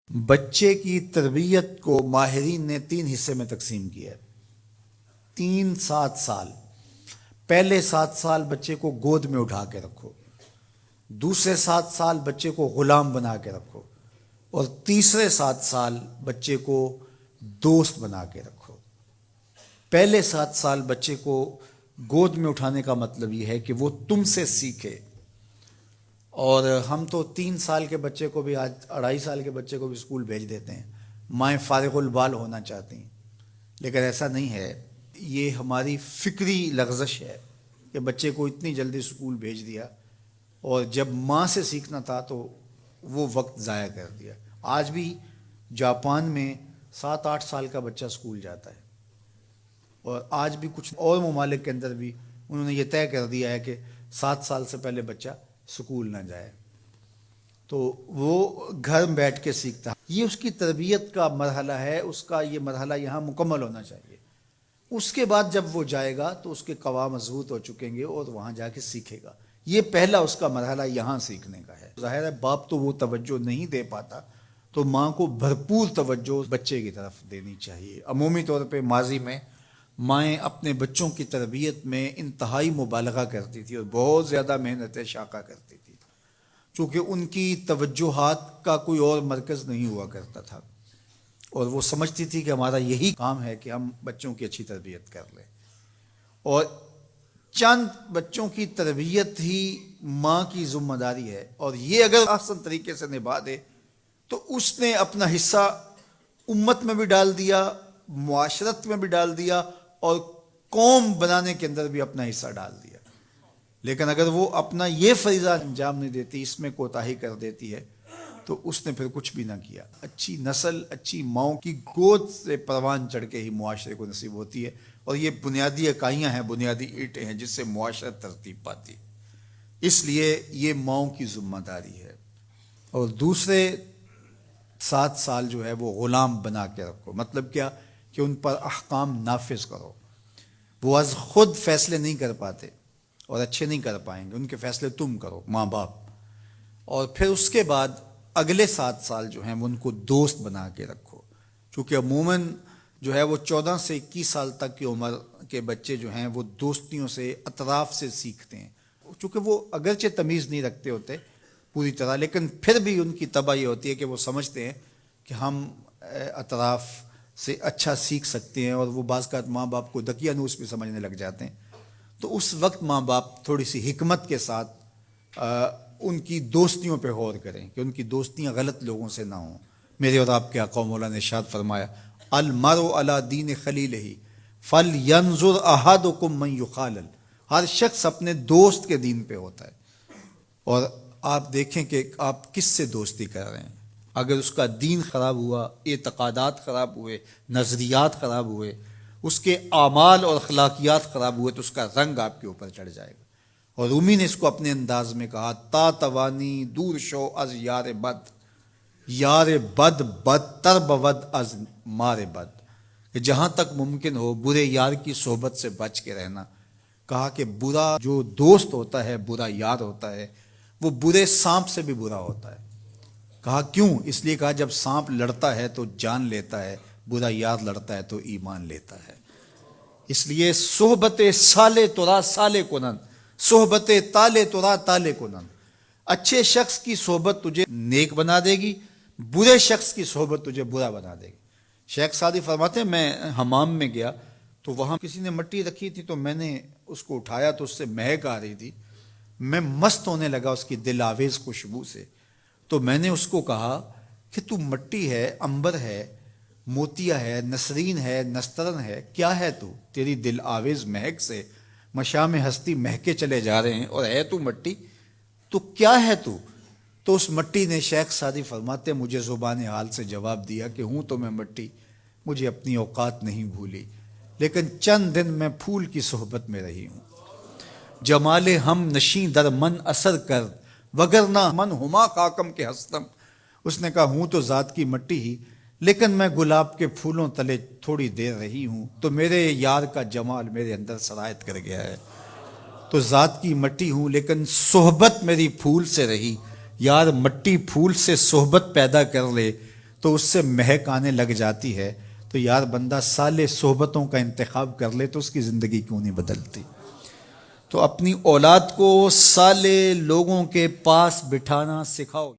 بچے کی تربیت کو ماہرین نے 3 حصے میں تقسیم کیا ہے۔ 3 7 سال۔ پہلے 7 سال بچے کو گود میں اٹھا کے رکھو، دوسرے 7 سال بچے کو غلام بنا کے رکھو، اور تیسرے 7 سال بچے کو دوست بنا کے رکھو۔ پہلے 7 سال بچے کو گود میں اٹھانے کا مطلب یہ ہے کہ وہ تم سے سیکھے، اور ہم تو 3 سال کے بچے کو بھی، آج 2.5 سال کے بچے کو بھی اسکول بھیج دیتے ہیں، مائیں فارغ البال ہونا چاہتی ہیں، لیکن ایسا نہیں ہے۔ یہ ہماری فکری لغزش ہے کہ بچے کو اتنی جلدی اسکول بھیج دیا، اور جب ماں سے سیکھنا تھا تو وہ وقت ضائع کر دیا۔ آج بھی جاپان میں 7 8 سال کا بچہ اسکول جاتا ہے، اور آج بھی کچھ اور ممالک کے اندر بھی انہوں نے یہ طے کر دیا ہے کہ 7 سال سے پہلے بچہ سکول نہ جائے، تو وہ گھر میں بیٹھ کے سیکھتا ہے۔ یہ اس کی تربیت کا مرحلہ ہے، اس کا یہ مرحلہ یہاں مکمل ہونا چاہیے۔ اس کے بعد جب وہ جائے گا تو اس کے قواعد مضبوط ہو چکیں گے اور وہاں جا کے سیکھے گا۔ یہ پہلا اس کا مرحلہ یہاں سیکھنے کا ہے۔ ظاہر ہے باپ تو وہ توجہ نہیں دے پاتا، تو ماں کو بھرپور توجہ بچے کی طرف دینی چاہیے۔ عمومی طور پہ ماضی میں مائیں اپنے بچوں کی تربیت میں انتہائی مبالغہ کرتی تھی اور بہت زیادہ محنت شاقہ کرتی تھی، چونکہ ان کی توجہات کا کوئی اور مرکز نہیں ہوا کرتا تھا، اور وہ سمجھتی تھی کہ ہمارا یہی کام ہے کہ ہم بچوں کی اچھی تربیت کر لیں، اور چند بچوں کی تربیت ہی ماں کی ذمہ داری ہے، اور یہ اگر احسن طریقے سے نبھا دے تو اس نے اپنا حصہ امت میں بھی ڈال دیا، معاشرت میں بھی ڈال دیا، اور قوم بنانے کے اندر بھی اپنا حصہ ڈال دیا۔ لیکن اگر وہ اپنا یہ فریضہ انجام نہیں دیتی، اس میں کوتاہی کر دیتی ہے، تو اس نے پھر کچھ بھی نہ کیا۔ اچھی نسل اچھی ماؤں کی گود سے پروان چڑھ کے ہی معاشرے کو نصیب ہوتی ہے، اور یہ بنیادی اکائیاں ہیں، بنیادی اینٹیں ہیں جس سے معاشرت ترتیب پاتی۔ اس لیے یہ ماؤں کی ذمہ داری ہے۔ اور دوسرے 7 سال جو ہے وہ غلام بنا کے رکھو۔ مطلب کیا؟ کہ ان پر احکام نافذ کرو۔ وہ از خود فیصلے نہیں کر پاتے اور اچھے نہیں کر پائیں گے، ان کے فیصلے تم کرو، ماں باپ۔ اور پھر اس کے بعد اگلے 7 سال جو ہیں وہ ان کو دوست بنا کے رکھو، چونکہ عموماً جو ہے وہ 14 سے 21 سال تک کی عمر کے بچے جو ہیں وہ دوستیوں سے، اطراف سے سیکھتے ہیں، چونکہ وہ اگرچہ تمیز نہیں رکھتے ہوتے پوری طرح، لیکن پھر بھی ان کی طبع یہ ہوتی ہے کہ وہ سمجھتے ہیں کہ ہم اطراف سے اچھا سیکھ سکتے ہیں، اور وہ بعض کا ماں باپ کو دقیانوس بھی سمجھنے لگ جاتے ہیں۔ تو اس وقت ماں باپ تھوڑی سی حکمت کے ساتھ ان کی دوستیوں پہ غور کریں کہ ان کی دوستیاں غلط لوگوں سے نہ ہوں۔ میرے اور آپ کے آقا مولا نے ارشاد فرمایا، المرء علی دین خلیلہ فلینظر احدکم من یخالل۔ ہر شخص اپنے دوست کے دین پہ ہوتا ہے، اور آپ دیکھیں کہ آپ کس سے دوستی کر رہے ہیں۔ اگر اس کا دین خراب ہوا، اعتقادات خراب ہوئے، نظریات خراب ہوئے، اس کے اعمال اور اخلاقیات خراب ہوئے، تو اس کا رنگ آپ کے اوپر چڑھ جائے گا۔ اور رومی نے اس کو اپنے انداز میں کہا، تا توانی دور شو از یار بد، یار بد بدتر بود از مار بد، کہ جہاں تک ممکن ہو برے یار کی صحبت سے بچ کے رہنا۔ کہا کہ برا جو دوست ہوتا ہے، برا یار ہوتا ہے، وہ برے سانپ سے بھی برا ہوتا ہے۔ کہا کیوں؟ اس لیے کہا جب سانپ لڑتا ہے تو جان لیتا ہے، برا یار لڑتا ہے تو ایمان لیتا ہے۔ اس لیے صحبت سالے ترا سالے کنن، صحبت تالے ترا تالے کنن۔ اچھے شخص کی صحبت تجھے نیک بنا دے گی، برے شخص کی صحبت تجھے برا بنا دے گی۔ شیخ سعدی فرماتے ہیں، میں حمام میں گیا تو وہاں کسی نے مٹی رکھی تھی، تو میں نے اس کو اٹھایا تو اس سے مہک آ رہی تھی، میں مست ہونے لگا اس کی دل آویز خوشبو سے۔ تو میں نے اس کو کہا کہ تو مٹی ہے، عنبر ہے، موتیا ہے، نسرین ہے، نسترن ہے، کیا ہے تو؟ تیری دل آویز مہک سے مشام ہستی مہکے چلے جا رہے ہیں، اور ہے تو مٹی، تو کیا ہے تو؟ تو اس مٹی نے، شیخ سعدی فرماتے مجھے زبان حال سے جواب دیا کہ ہوں تو میں مٹی، مجھے اپنی اوقات نہیں بھولی، لیکن چند دن میں پھول کی صحبت میں رہی ہوں۔ جمال ہم نشیں در من اثر کر، وگرنہ من ہما خاکم کے ہستم۔ اس نے کہا ہوں تو ذات کی مٹی ہی، لیکن میں گلاب کے پھولوں تلے تھوڑی دیر رہی ہوں تو میرے یار کا جمال میرے اندر سرایت کر گیا ہے۔ تو ذات کی مٹی ہوں لیکن صحبت میری پھول سے رہی۔ یار مٹی پھول سے صحبت پیدا کر لے تو اس سے مہک آنے لگ جاتی ہے، تو یار بندہ صالح صحبتوں کا انتخاب کر لے تو اس کی زندگی کیوں نہیں بدلتی؟ تو اپنی اولاد کو صالح لوگوں کے پاس بٹھانا سکھاؤ۔